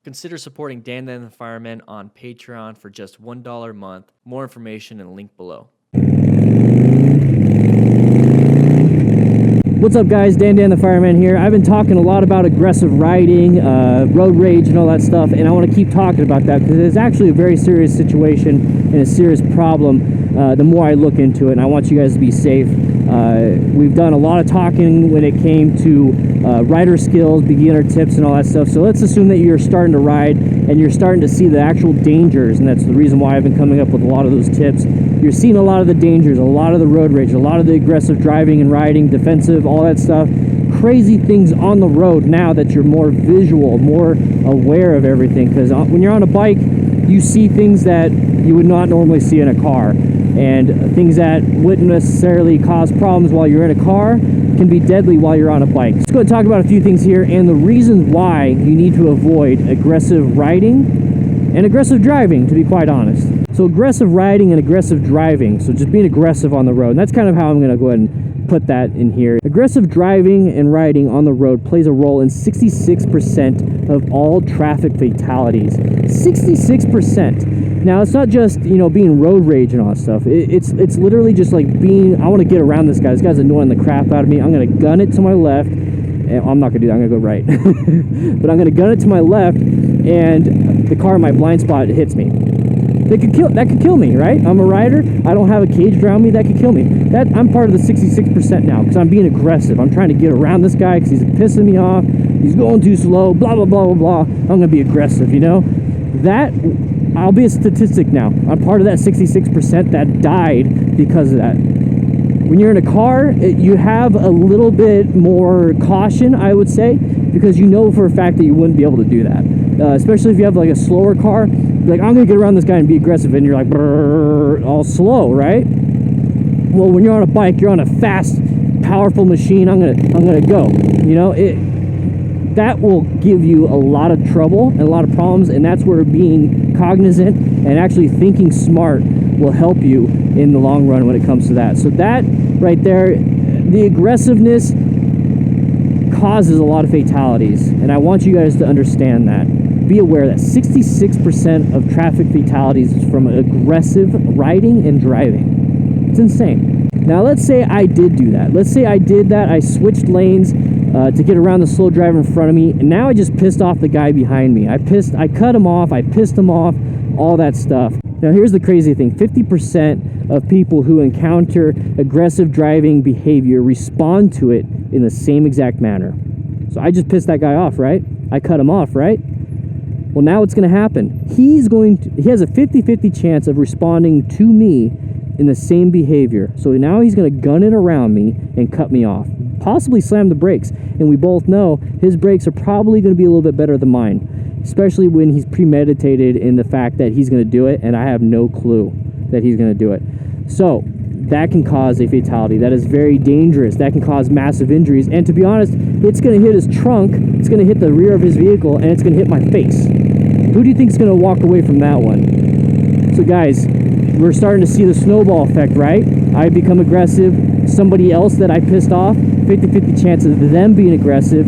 Consider supporting DanDanTheFireman on Patreon for just $1 a month. More information in the link below. What's up, guys? DanDanTheFireman here. I've been talking a lot about aggressive riding, road rage and all that stuff, and I want to keep talking about that because it's actually a very serious situation and a serious problem the more I look into it, and I want you guys to be safe. We've done a lot of talking when it came to rider skills, beginner tips, and all that stuff. So let's assume that you're starting to ride and you're starting to see the actual dangers, and that's the reason why I've been coming up with a lot of those tips. You're seeing a lot of the dangers, a lot of the road rage, a lot of the aggressive driving and riding, defensive, all that stuff. Crazy things on the road now that you're more visual, more aware of everything. Because when you're on a bike, you see things that you would not normally see in a car. And things that wouldn't necessarily cause problems while you're in a car can be deadly while you're on a bike. Let's go and talk about a few things here and the reasons why you need to avoid aggressive riding and aggressive driving, to be quite honest. So aggressive riding and aggressive driving, so just being aggressive on the road, and that's kind of how I'm going to go ahead and put that in here. Aggressive driving and riding on the road plays a role in 66% of all traffic fatalities. 66%. Now, it's not just, you know, being road rage and all that stuff. It's literally just like being, I want to get around this guy. This guy's annoying the crap out of me. I'm going to gun it to my left. And I'm not going to do that. I'm going to go right. But I'm going to gun it to my left, and the car in my blind spot hits me. That could kill me, right? I'm a rider. I don't have a cage around me. That could kill me. I'm part of the 66% now because I'm being aggressive. I'm trying to get around this guy because he's pissing me off. He's going too slow. Blah, blah, blah, blah, blah. I'm going to be aggressive, you know? I'll be a statistic now. I'm part of that 66% that died because of that. When you're in a car, you have a little bit more caution, I would say, because you know for a fact that you wouldn't be able to do that. Especially if you have like a slower car, like I'm gonna get around this guy and be aggressive, and you're like all slow, right? Well, when you're on a bike, you're on a fast, powerful machine. I'm gonna go. You know, that will give you a lot of trouble and a lot of problems, and that's where being cognizant and actually thinking smart will help you in the long run when it comes to that. So that right there, the aggressiveness causes a lot of fatalities, and I want you guys to understand that. Be aware that 66% of traffic fatalities is from aggressive riding and driving. It's insane. Now, let's say I did do that. Let's say I did that. I switched lanes to get around the slow driver in front of me, and now I just pissed off the guy behind me. I cut him off. I pissed him off. All that stuff. Now, here's the crazy thing. 50% of people who encounter aggressive driving behavior respond to it in the same exact manner. So I just pissed that guy off, right? I cut him off, right? Well, now what's going to happen? He has a 50-50 chance of responding to me in the same behavior. So now he's going to gun it around me and cut me off. Possibly slam the brakes. And we both know his brakes are probably going to be a little bit better than mine. Especially when he's premeditated in the fact that he's going to do it, and I have no clue that he's going to do it. So that can cause a fatality. That is very dangerous. That can cause massive injuries. And to be honest, it's going to hit his trunk, it's going to hit the rear of his vehicle, and it's going to hit my face. Who do you think is going to walk away from that one? So guys, we're starting to see the snowball effect, right? I become aggressive. Somebody else that I pissed off, 50-50 chance of them being aggressive,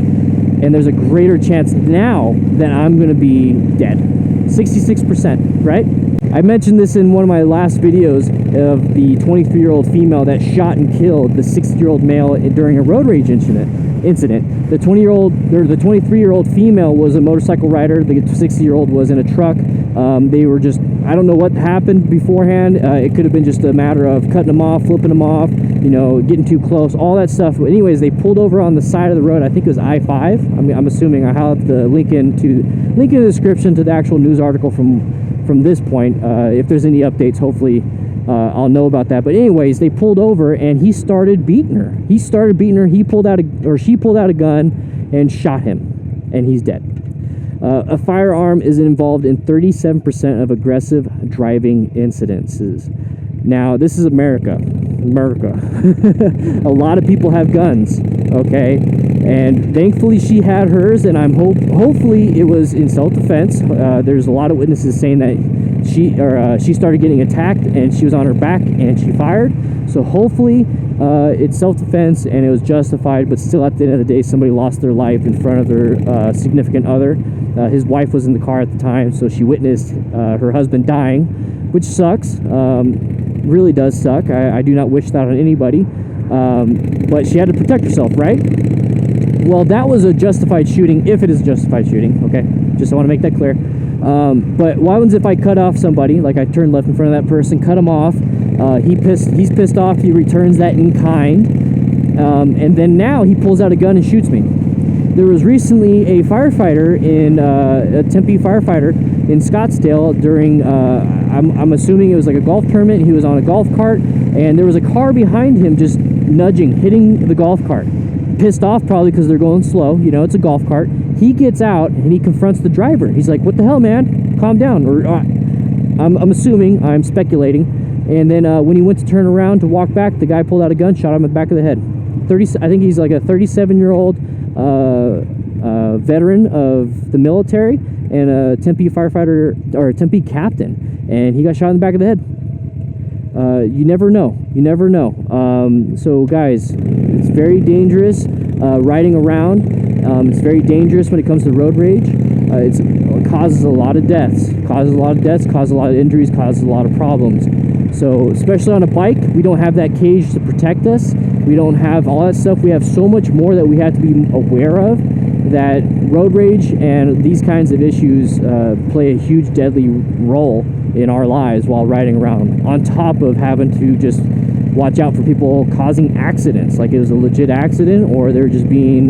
and there's a greater chance now that I'm going to be dead. 66%, right? I mentioned this in one of my last videos of the 23-year-old female that shot and killed the 60-year-old male during a road rage incident. The 23-year-old female was a motorcycle rider. The 60-year-old was in a truck. They were just, I don't know what happened beforehand. It could have been just a matter of cutting them off, flipping them off, you know, getting too close, all that stuff. But anyways, they pulled over on the side of the road. I think it was I-5. I mean, I'm assuming. I'll have the link in the description to the actual news article from this point. If there's any updates, hopefully I'll know about that. But anyways, they pulled over and he started beating her. She pulled out a gun and shot him, and he's dead. A firearm is involved in 37% of aggressive driving incidences. Now, this is America. A lot of people have guns, okay? And thankfully she had hers, and hopefully it was in self-defense. There's a lot of witnesses saying that she started getting attacked and she was on her back and she fired. So hopefully it's self-defense and it was justified, but still at the end of the day, somebody lost their life in front of their significant other. His wife was in the car at the time, so she witnessed her husband dying, which sucks. Really does suck. I do not wish that on anybody. But she had to protect herself, right? Well, that was a justified shooting, if it is a justified shooting, okay? Just want to make that clear. But what happens if I cut off somebody, like I turned left in front of that person, cut him off, he's pissed off, he returns that in kind, and then now he pulls out a gun and shoots me. There was recently a firefighter a Tempe firefighter in Scottsdale during, I'm assuming it was like a golf tournament. He was on a golf cart, and there was a car behind him just nudging, hitting the golf cart. Pissed off probably because they're going slow, you know, it's a golf cart. He gets out and he confronts the driver. He's like, "What the hell, man? Calm down." Or I'm assuming, I'm speculating. And then when he went to turn around to walk back, the guy pulled out a gun, shot him in the back of the head. I think he's like a 37-year-old veteran of the military and a Tempe firefighter or a Tempe captain, and he got shot in the back of the head. You never know. You never know. So guys, it's very dangerous riding around. It's very dangerous when it comes to road rage. It causes a lot of deaths. Causes a lot of injuries, causes a lot of problems. So especially on a bike, we don't have that cage to protect us. We don't have all that stuff. We have so much more that we have to be aware of, that road rage and these kinds of issues play a huge deadly role in our lives while riding around, on top of having to just watch out for people causing accidents, like it was a legit accident or they're just being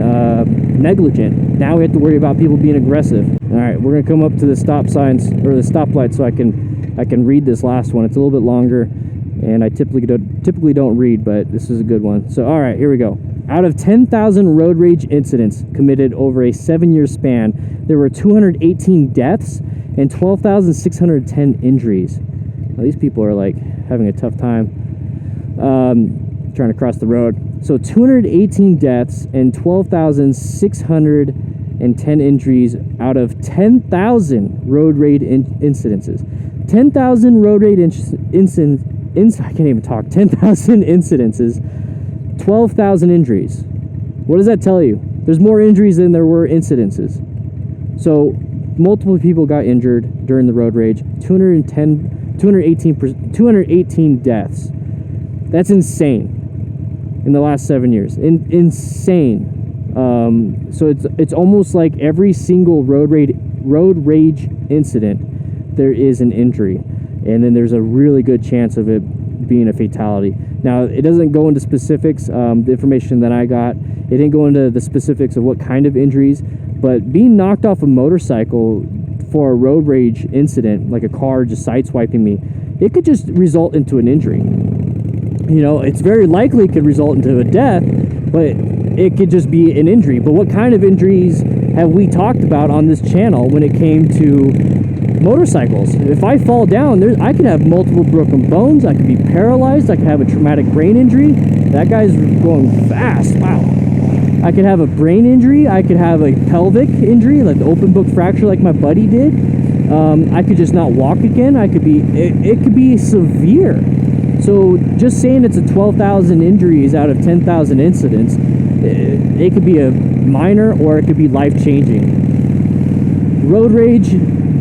negligent. Now we have to worry about people being aggressive. All right, we're gonna come up to the stop signs or the stoplight so I can read this last one. It's a little bit longer, and I typically don't read, but this is a good one. So all right, here we go. Out of 10,000 road rage incidents committed over a 7-year span, there were 218 deaths and 12,610 injuries. Now, these people are like having a tough time trying to cross the road. So 218 deaths and 12,610 injuries out of 10,000 road rage incidences. 10,000 road rage incidents. I can't even talk. 10,000 incidences. 12,000 injuries. What does that tell you? There's more injuries than there were incidences. So multiple people got injured during the road rage. 218 deaths. That's insane. In the last 7 years, insane. So it's almost like every single road rage incident, there is an injury, and then there's a really good chance of it being a fatality. Now, it doesn't go into specifics. The information that I got, it didn't go into the specifics of what kind of injuries, but being knocked off a motorcycle for a road rage incident, like a car just sideswiping me, it could just result into an injury. You know, it's very likely it could result into a death, but it could just be an injury. But what kind of injuries have we talked about on this channel when it came to motorcycles? If I fall down, I could have multiple broken bones, I could be paralyzed, I could have a traumatic brain injury. That guy's going fast, wow. I could have a brain injury, I could have a pelvic injury, like the open book fracture like my buddy did. I could just not walk again. It could be severe. So just saying it's a 12,000 injuries out of 10,000 incidents, it could be a minor or it could be life-changing. Road rage,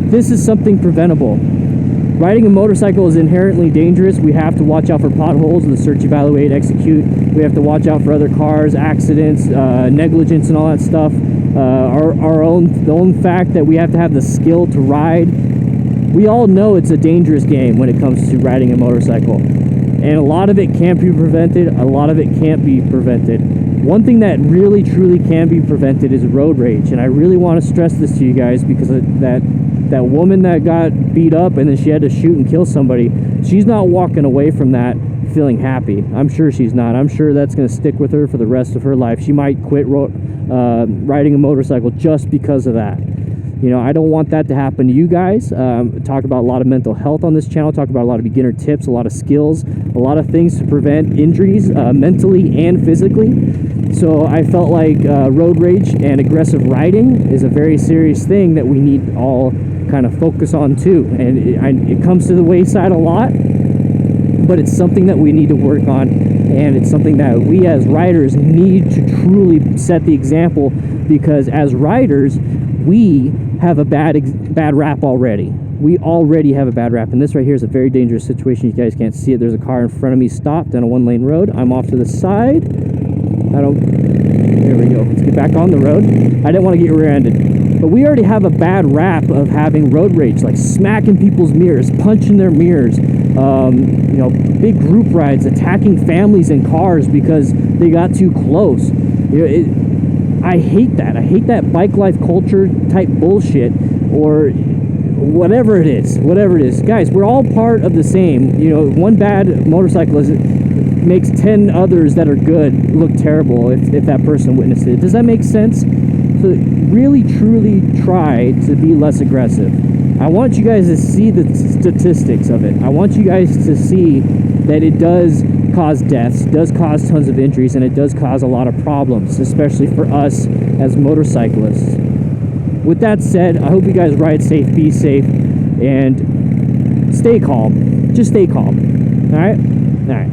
this is something preventable. Riding a motorcycle is inherently dangerous. We have to watch out for potholes, the search, evaluate, execute. We have to watch out for other cars, accidents, negligence, and all that stuff. The own fact that we have to have the skill to ride. We all know it's a dangerous game when it comes to riding a motorcycle. And a lot of it can't be prevented, a lot of it can't be prevented. One thing that really truly can be prevented is road rage, and I really want to stress this to you guys, because that woman that got beat up and then she had to shoot and kill somebody, she's not walking away from that feeling happy. I'm sure she's not. I'm sure that's going to stick with her for the rest of her life. She might quit riding a motorcycle just because of that. You know, I don't want that to happen to you guys. Talk about a lot of mental health on this channel, talk about a lot of beginner tips, a lot of skills, a lot of things to prevent injuries mentally and physically. So I felt like road rage and aggressive riding is a very serious thing that we need all kind of focus on too. And it comes to the wayside a lot, but it's something that we need to work on and it's something that we as riders need to truly set the example, because as riders, we have a bad rap already. We already have a bad rap, and this right here is a very dangerous situation. You guys can't see it. There's a car in front of me stopped on a one-lane road. I'm off to the side. There we go. Let's get back on the road. I didn't want to get rear-ended. But we already have a bad rap of having road rage, like smacking people's mirrors, punching their mirrors, you know, big group rides, attacking families in cars because they got too close. You know, I hate that. I hate that bike life culture type bullshit, or whatever it is. Whatever it is. Guys, we're all part of the same. You know, one bad motorcyclist makes 10 others that are good look terrible if that person witnessed it. Does that make sense? So really, truly try to be less aggressive. I want you guys to see the statistics of it. I want you guys to see that it does cause deaths, does cause tons of injuries, and it does cause a lot of problems, especially for us as motorcyclists. With that said, I hope you guys ride safe, be safe, and stay calm. Just stay calm. All right? All right.